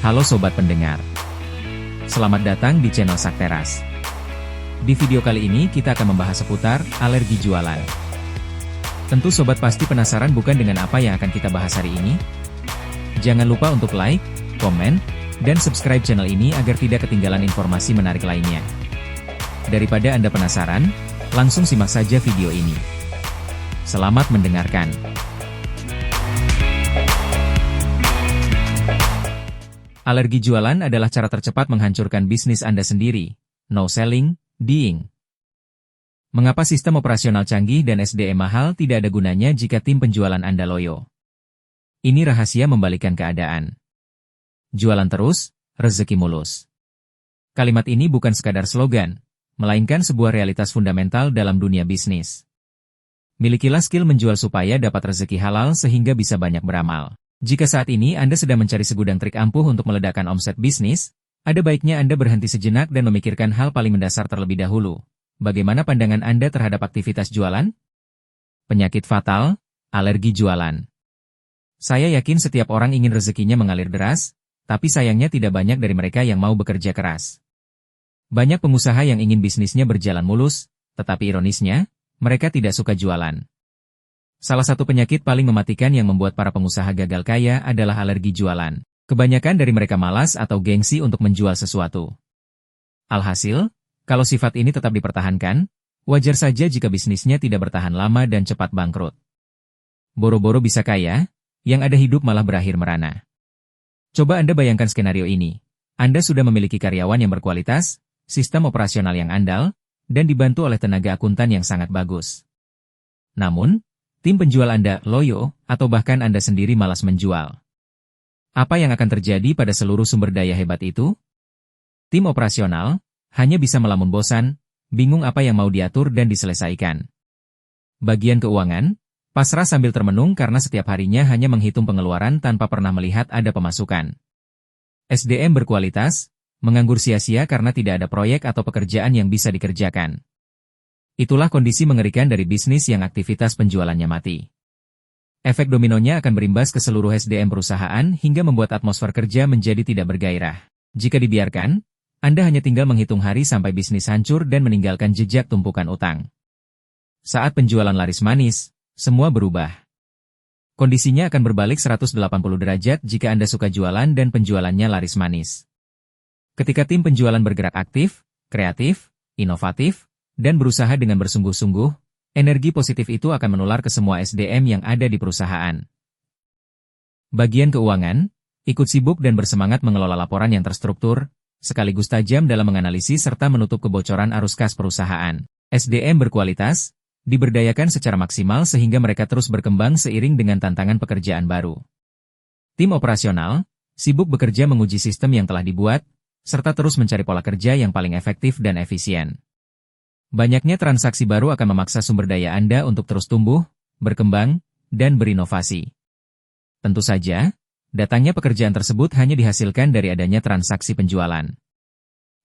Halo Sobat Pendengar. Selamat datang di channel Sakteras. Di video kali ini kita akan membahas seputar alergi jualan. Tentu Sobat pasti penasaran bukan dengan apa yang akan kita bahas hari ini? Jangan lupa untuk like, komen, dan subscribe channel ini agar tidak ketinggalan informasi menarik lainnya. Daripada Anda penasaran, langsung simak saja video ini. Selamat mendengarkan. Alergi jualan adalah cara tercepat menghancurkan bisnis Anda sendiri. No selling, dying. Mengapa sistem operasional canggih dan SDM mahal tidak ada gunanya jika tim penjualan Anda loyo? Ini rahasia membalikkan keadaan. Jualan terus, rezeki mulus. Kalimat ini bukan sekadar slogan, melainkan sebuah realitas fundamental dalam dunia bisnis. Milikilah skill menjual supaya dapat rezeki halal sehingga bisa banyak beramal. Jika saat ini Anda sedang mencari segudang trik ampuh untuk meledakkan omset bisnis, ada baiknya Anda berhenti sejenak dan memikirkan hal paling mendasar terlebih dahulu. Bagaimana pandangan Anda terhadap aktivitas jualan? Penyakit fatal, alergi jualan. Saya yakin setiap orang ingin rezekinya mengalir deras, tapi sayangnya tidak banyak dari mereka yang mau bekerja keras. Banyak pengusaha yang ingin bisnisnya berjalan mulus, tetapi ironisnya, mereka tidak suka jualan. Salah satu penyakit paling mematikan yang membuat para pengusaha gagal kaya adalah alergi jualan. Kebanyakan dari mereka malas atau gengsi untuk menjual sesuatu. Alhasil, kalau sifat ini tetap dipertahankan, wajar saja jika bisnisnya tidak bertahan lama dan cepat bangkrut. Boro-boro bisa kaya, yang ada hidup malah berakhir merana. Coba Anda bayangkan skenario ini. Anda sudah memiliki karyawan yang berkualitas, sistem operasional yang andal, dan dibantu oleh tenaga akuntan yang sangat bagus. Namun, tim penjual Anda loyo, atau bahkan Anda sendiri malas menjual. Apa yang akan terjadi pada seluruh sumber daya hebat itu? Tim operasional hanya bisa melamun bosan, bingung apa yang mau diatur dan diselesaikan. Bagian keuangan, pasrah sambil termenung karena setiap harinya hanya menghitung pengeluaran tanpa pernah melihat ada pemasukan. SDM berkualitas, menganggur sia-sia karena tidak ada proyek atau pekerjaan yang bisa dikerjakan. Itulah kondisi mengerikan dari bisnis yang aktivitas penjualannya mati. Efek dominonya akan berimbas ke seluruh SDM perusahaan hingga membuat atmosfer kerja menjadi tidak bergairah. Jika dibiarkan, Anda hanya tinggal menghitung hari sampai bisnis hancur dan meninggalkan jejak tumpukan utang. Saat penjualan laris manis, semua berubah. Kondisinya akan berbalik 180 derajat jika Anda suka jualan dan penjualannya laris manis. Ketika tim penjualan bergerak aktif, kreatif, inovatif, dan berusaha dengan bersungguh-sungguh, energi positif itu akan menular ke semua SDM yang ada di perusahaan. Bagian keuangan, ikut sibuk dan bersemangat mengelola laporan yang terstruktur, sekaligus tajam dalam menganalisis serta menutup kebocoran arus kas perusahaan. SDM berkualitas, diberdayakan secara maksimal sehingga mereka terus berkembang seiring dengan tantangan pekerjaan baru. Tim operasional, sibuk bekerja menguji sistem yang telah dibuat, serta terus mencari pola kerja yang paling efektif dan efisien. Banyaknya transaksi baru akan memaksa sumber daya Anda untuk terus tumbuh, berkembang, dan berinovasi. Tentu saja, datangnya pekerjaan tersebut hanya dihasilkan dari adanya transaksi penjualan.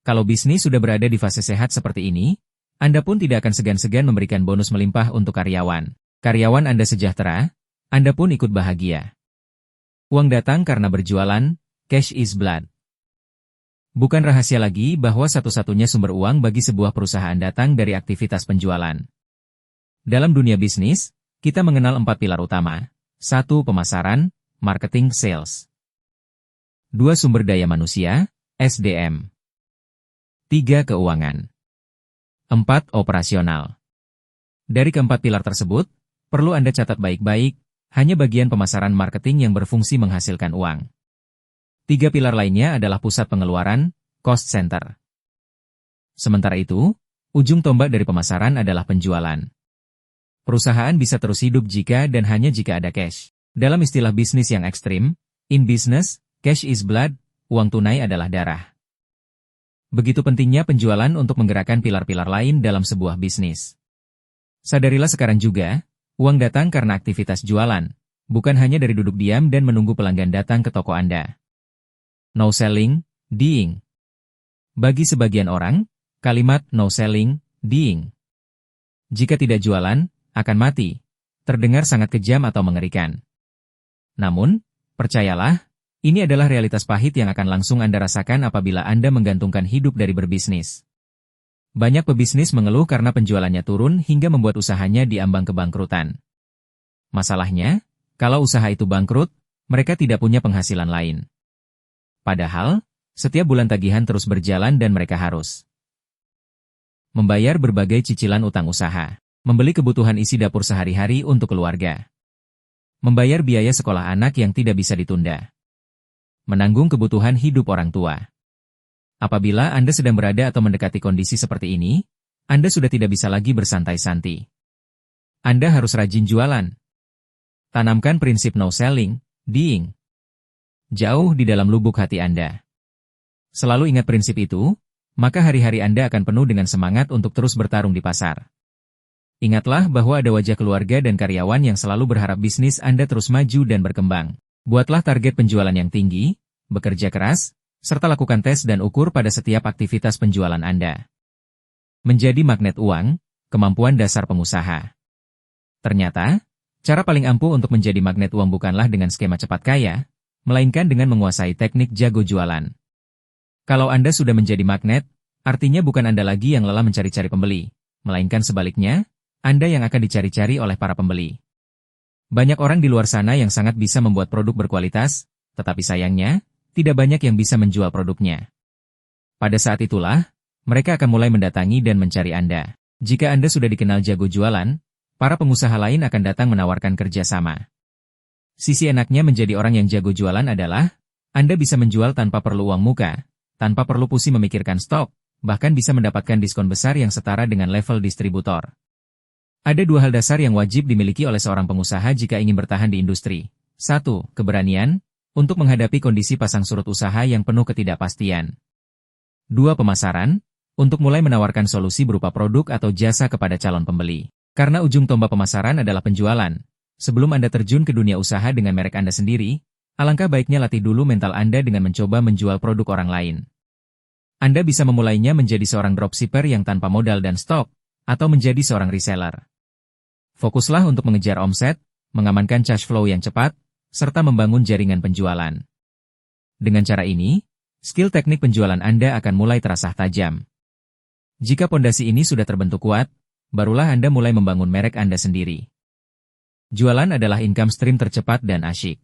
Kalau bisnis sudah berada di fase sehat seperti ini, Anda pun tidak akan segan-segan memberikan bonus melimpah untuk karyawan. Karyawan Anda sejahtera, Anda pun ikut bahagia. Uang datang karena berjualan, cash is blood. Bukan rahasia lagi bahwa satu-satunya sumber uang bagi sebuah perusahaan datang dari aktivitas penjualan. Dalam dunia bisnis, kita mengenal 4 pilar utama. 1. Pemasaran, marketing, sales. 2. Sumber daya manusia, SDM. 3. Keuangan. 4. Operasional. Dari keempat pilar tersebut, perlu Anda catat baik-baik, hanya bagian pemasaran marketing yang berfungsi menghasilkan uang. 3 pilar lainnya adalah pusat pengeluaran, cost center. Sementara itu, ujung tombak dari pemasaran adalah penjualan. Perusahaan bisa terus hidup jika dan hanya jika ada cash. Dalam istilah bisnis yang ekstrim, in business, cash is blood, uang tunai adalah darah. Begitu pentingnya penjualan untuk menggerakkan pilar-pilar lain dalam sebuah bisnis. Sadarilah sekarang juga, uang datang karena aktivitas jualan, bukan hanya dari duduk diam dan menunggu pelanggan datang ke toko Anda. No selling, dying. Bagi sebagian orang, kalimat no selling, dying. Jika tidak jualan, akan mati. Terdengar sangat kejam atau mengerikan. Namun, percayalah, Ini adalah realitas pahit yang akan langsung Anda rasakan apabila Anda menggantungkan hidup dari berbisnis. Banyak pebisnis mengeluh karena penjualannya turun hingga membuat usahanya diambang kebangkrutan. Masalahnya, kalau usaha itu bangkrut, mereka tidak punya penghasilan lain. Padahal, setiap bulan tagihan terus berjalan dan mereka harus membayar berbagai cicilan utang usaha, membeli kebutuhan isi dapur sehari-hari untuk keluarga, membayar biaya sekolah anak yang tidak bisa ditunda, menanggung kebutuhan hidup orang tua. Apabila Anda sedang berada atau mendekati kondisi seperti ini, Anda sudah tidak bisa lagi bersantai-santai. Anda harus rajin jualan. Tanamkan prinsip no selling, dying. Jauh di dalam lubuk hati Anda. Selalu ingat prinsip itu, maka hari-hari Anda akan penuh dengan semangat untuk terus bertarung di pasar. Ingatlah bahwa ada wajah keluarga dan karyawan yang selalu berharap bisnis Anda terus maju dan berkembang. Buatlah target penjualan yang tinggi, bekerja keras, serta lakukan tes dan ukur pada setiap aktivitas penjualan Anda. Menjadi magnet uang, kemampuan dasar pengusaha. Ternyata, cara paling ampuh untuk menjadi magnet uang bukanlah dengan skema cepat kaya, melainkan dengan menguasai teknik jago jualan. Kalau Anda sudah menjadi magnet, artinya bukan Anda lagi yang lelah mencari-cari pembeli, melainkan sebaliknya, Anda yang akan dicari-cari oleh para pembeli. Banyak orang di luar sana yang sangat bisa membuat produk berkualitas, tetapi sayangnya, tidak banyak yang bisa menjual produknya. Pada saat itulah, mereka akan mulai mendatangi dan mencari Anda. Jika Anda sudah dikenal jago jualan, para pengusaha lain akan datang menawarkan kerjasama. Sisi enaknya menjadi orang yang jago jualan adalah, Anda bisa menjual tanpa perlu uang muka, tanpa perlu pusing memikirkan stok, bahkan bisa mendapatkan diskon besar yang setara dengan level distributor. Ada dua hal dasar yang wajib dimiliki oleh seorang pengusaha jika ingin bertahan di industri. 1. Keberanian, untuk menghadapi kondisi pasang surut usaha yang penuh ketidakpastian. 2. Pemasaran, untuk mulai menawarkan solusi berupa produk atau jasa kepada calon pembeli. Karena ujung tombak pemasaran adalah penjualan, sebelum Anda terjun ke dunia usaha dengan merek Anda sendiri, alangkah baiknya latih dulu mental Anda dengan mencoba menjual produk orang lain. Anda bisa memulainya menjadi seorang dropshipper yang tanpa modal dan stok, atau menjadi seorang reseller. Fokuslah untuk mengejar omset, mengamankan cash flow yang cepat, serta membangun jaringan penjualan. Dengan cara ini, skill teknik penjualan Anda akan mulai terasa tajam. Jika pondasi ini sudah terbentuk kuat, barulah Anda mulai membangun merek Anda sendiri. Jualan adalah income stream tercepat dan asyik.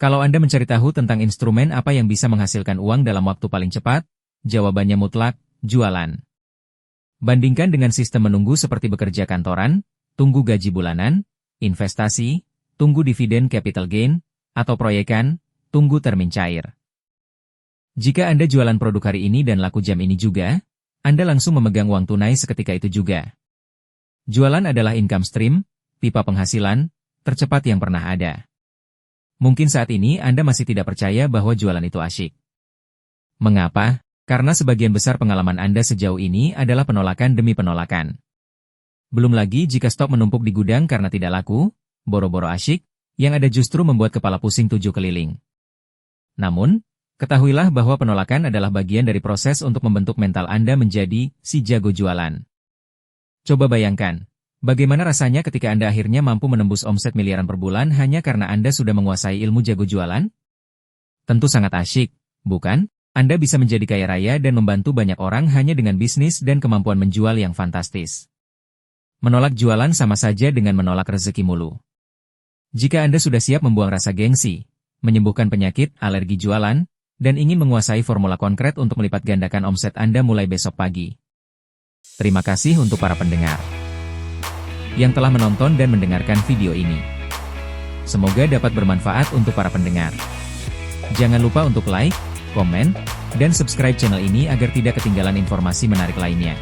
Kalau Anda mencari tahu tentang instrumen apa yang bisa menghasilkan uang dalam waktu paling cepat, jawabannya mutlak, jualan. Bandingkan dengan sistem menunggu seperti bekerja kantoran, tunggu gaji bulanan, investasi, tunggu dividen capital gain, atau proyekan, tunggu termin cair. Jika Anda jualan produk hari ini dan laku jam ini juga, Anda langsung memegang uang tunai seketika itu juga. Jualan adalah income stream, pipa penghasilan, tercepat yang pernah ada. Mungkin saat ini Anda masih tidak percaya bahwa jualan itu asyik. Mengapa? Karena sebagian besar pengalaman Anda sejauh ini adalah penolakan demi penolakan. Belum lagi jika stok menumpuk di gudang karena tidak laku, boro-boro asyik, yang ada justru membuat kepala pusing 7 keliling. Namun, ketahuilah bahwa penolakan adalah bagian dari proses untuk membentuk mental Anda menjadi si jago jualan. Coba bayangkan, bagaimana rasanya ketika Anda akhirnya mampu menembus omset miliaran per bulan hanya karena Anda sudah menguasai ilmu jago jualan? Tentu sangat asyik, bukan? Anda bisa menjadi kaya raya dan membantu banyak orang hanya dengan bisnis dan kemampuan menjual yang fantastis. Menolak jualan sama saja dengan menolak rezeki mulu. Jika Anda sudah siap membuang rasa gengsi, menyembuhkan penyakit, alergi jualan, dan ingin menguasai formula konkret untuk melipat gandakan omset Anda mulai besok pagi. Terima kasih untuk para pendengar yang telah menonton dan mendengarkan video ini. Semoga dapat bermanfaat untuk para pendengar. Jangan lupa untuk like, komen, dan subscribe channel ini agar tidak ketinggalan informasi menarik lainnya.